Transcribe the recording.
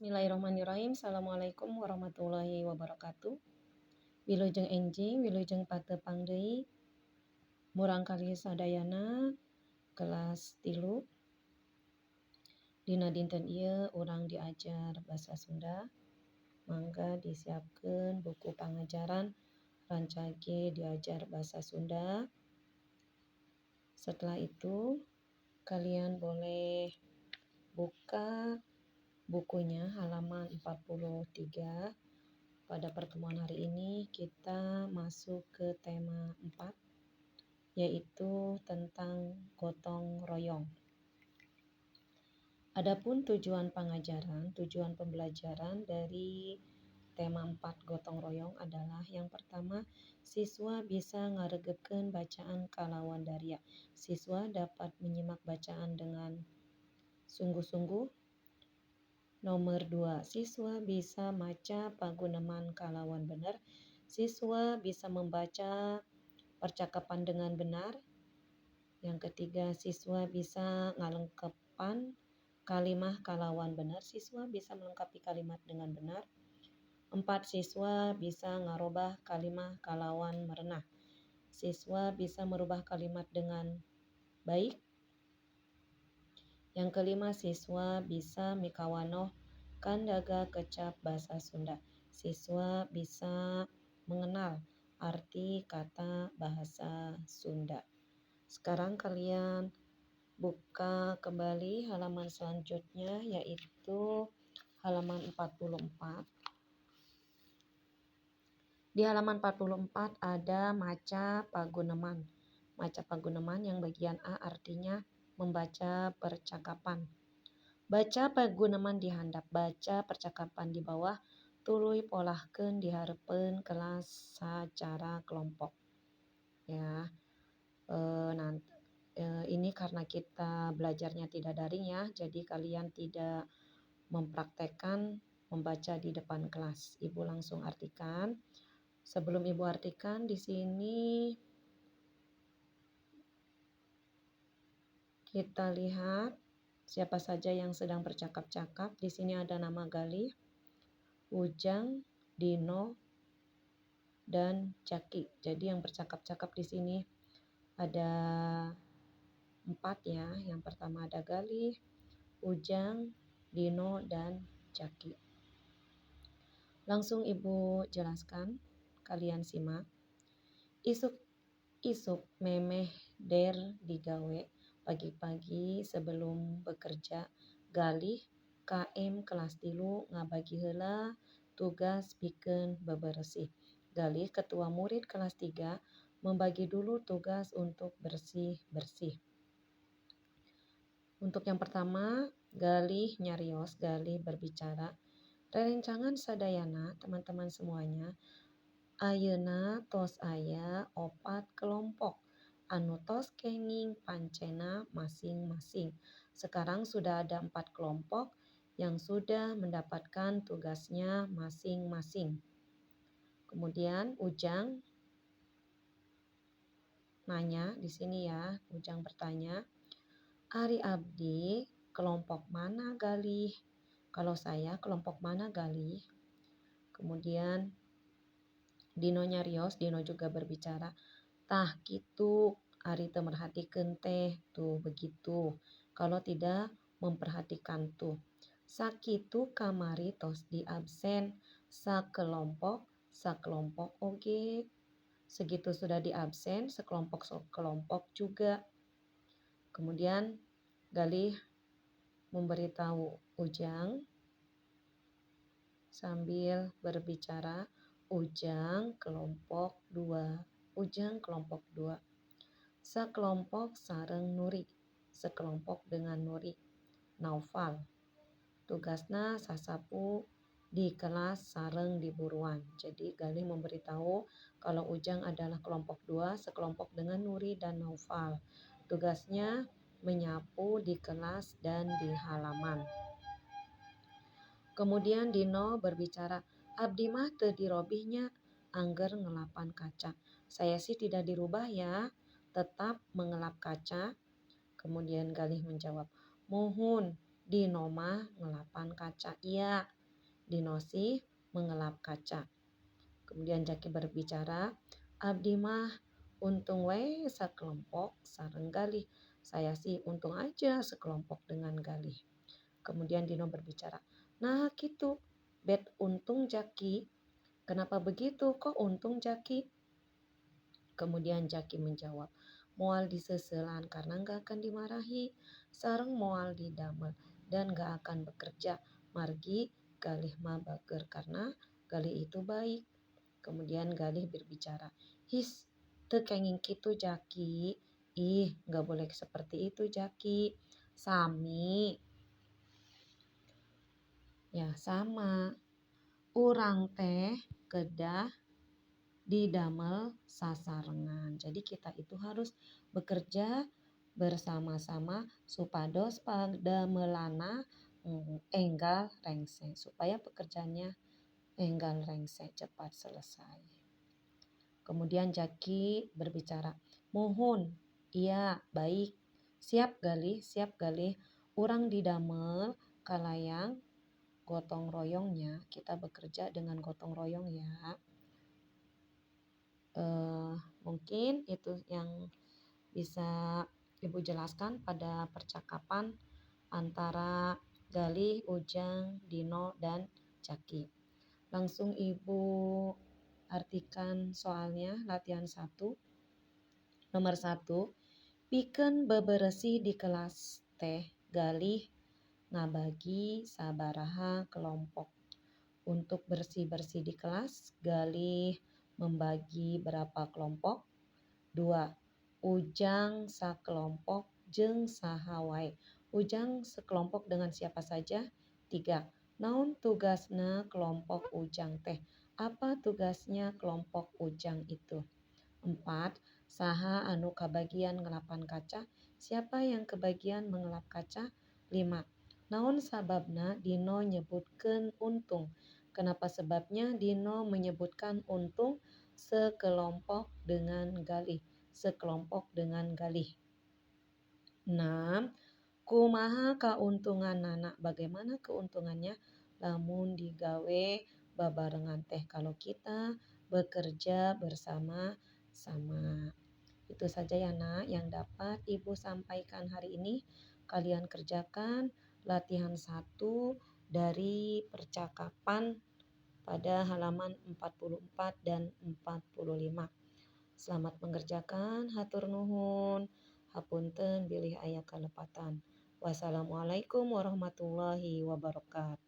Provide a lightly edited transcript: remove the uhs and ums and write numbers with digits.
Bismillahirrahmanirrahim. Assalamualaikum warahmatullahi wabarakatuh. Wilujeng enjing, wilujeng patepang deui. Murangkalih sadayana kelas 3. Dina dinten ieu urang diajar basa Sunda. Mangga disiapkeun buku pangajaran rancage diajar basa Sunda. Setelah itu kalian boleh buka bukunya halaman 43. Pada pertemuan hari ini kita masuk ke tema 4, yaitu tentang gotong royong. Adapun tujuan pembelajaran dari tema 4 gotong royong adalah yang pertama, siswa bisa ngaregepkeun bacaan kalawan daria. Siswa dapat menyimak bacaan dengan sungguh-sungguh. Nomor 2, siswa bisa maca paguneman kalawan benar. Siswa bisa membaca percakapan dengan benar. Yang ketiga, siswa bisa ngalengkepan kalimah kalawan benar. Siswa bisa melengkapi kalimat dengan benar. 4, siswa bisa ngarobah kalimah kalawan merenah. Siswa bisa merubah kalimat dengan baik. Yang kelima, siswa bisa mikawanoh kandaga kecap basa Sunda. Siswa bisa mengenal arti kata bahasa Sunda. Sekarang kalian buka kembali halaman selanjutnya, yaitu halaman 44. Di halaman 44 ada maca paguneman. Maca paguneman yang bagian A artinya membaca percakapan. Baca paguneman di handap, baca percakapan di bawah, tuluy polahkeun di hareupeun kelas sacara kelompok. Ya, ini karena kita belajarnya tidak daring ya, jadi kalian tidak mempraktekkan membaca di depan kelas. Ibu langsung artikan. Sebelum Ibu artikan, di sini kita lihat siapa saja yang sedang bercakap-cakap. Di sini ada nama Galih, Ujang, Dino, dan Caki. Jadi yang bercakap-cakap di sini ada 4 ya. Yang pertama ada Galih, Ujang, Dino, dan Caki. Langsung Ibu jelaskan, kalian simak. Isuk memeh der digawe. Pagi-pagi sebelum bekerja, Galih KM kelas 3 ngabagi heula tugas pikeun bebersih. Galih ketua murid kelas 3 membagi dulu tugas untuk bersih-bersih. Untuk yang pertama, Galih nyarios, Galih berbicara. Rerencangan sadayana, teman-teman semuanya, ayeuna tos aya 4 kelompok anu tos kenging pancena masing-masing. Sekarang sudah ada 4 kelompok yang sudah mendapatkan tugasnya masing-masing. Kemudian Ujang nanya di sini ya, Ujang bertanya, Ari abdi kelompok mana Galih? Kalau saya kelompok mana Galih? Kemudian Dino nyarios, Dino juga berbicara, tah gitu, Ari teu merhatikeun teh, tuh begitu. Kalau tidak memperhatikan tuh. Sakitu kamari tos di absen, sakelompok oge. Segitu sudah di absen, sekelompok juga. Kemudian Galih memberitahu Ujang sambil berbicara, Ujang kelompok 2. Ujang kelompok 2. Sekelompok sareng Nuri. Sekelompok dengan Nuri. Naufal. Tugasna sasapu di kelas sareng di buruan. Jadi Galih memberitahu kalau Ujang adalah kelompok 2, sekelompok dengan Nuri dan Naufal. Tugasnya menyapu di kelas dan di halaman. Kemudian Dino berbicara, abdi mah teu dirobihnya, angger ngelapan kaca. Saya sih tidak dirubah ya, tetap mengelap kaca. Kemudian Galih menjawab, mohon Dino mah ngelapan kaca. Iya, Dino sih mengelap kaca. Kemudian Jaki berbicara, abdi mah untung we sakelompok sareng Galih. Saya sih untung aja sekelompok dengan Galih. Kemudian Dino berbicara, nah gitu, bet untung Jaki. Kenapa begitu? Kok untung Jaki? Kemudian Jaki menjawab, moal diseselan karena gak akan dimarahi, sareng moal didamel dan gak akan bekerja. Margi Galih mah bager karena Galih itu baik. Kemudian Galih berbicara, his, teu kenging kitu Jaki. Ih, gak boleh seperti itu Jaki. Sami, ya sama. Urang teh kedah didamel sasarengan. Jadi kita itu harus bekerja bersama-sama supados padamelana enggal rengse, supaya pekerjaannya enggal rengse cepat selesai. Kemudian Jaki berbicara, mohon, iya baik, siap galih, urang didamel kalayang gotong royongnya, kita bekerja dengan gotong royong ya. Mungkin itu yang bisa Ibu jelaskan pada percakapan antara Galih, Ujang, Dino, dan Jaki. Langsung Ibu artikan soalnya latihan 1. Nomor 1, pikeun beberesih di kelas teh Galih ngabagi sabaraha kelompok. Untuk bersih-bersih di kelas, Galih membagi berapa kelompok? 2. Ujang sakelompok jeung saha wae. Ujang sekelompok dengan siapa saja? 3. Naon tugasna kelompok Ujang teh? Apa tugasnya kelompok Ujang itu? 4. Saha anu kabagian ngelapan kaca? Siapa yang kebagian mengelap kaca? 5. Naon sababna Dino nyebutkeun untung? Kenapa sebabnya Dino menyebutkan untung? Sekelompok dengan Galih. Sekelompok dengan Galih. 6. Kumaha kauntunganana? Bagaimana keuntungannya? Lamun digawe babarengan teh, kalau kita bekerja bersama-sama. Itu saja ya nak yang dapat Ibu sampaikan hari ini. Kalian kerjakan latihan 1 dari percakapan pada halaman 44 dan 45. Selamat mengerjakan, hatur nuhun. Hapunten bilih aya kalepatan. Wassalamualaikum warahmatullahi wabarakatuh.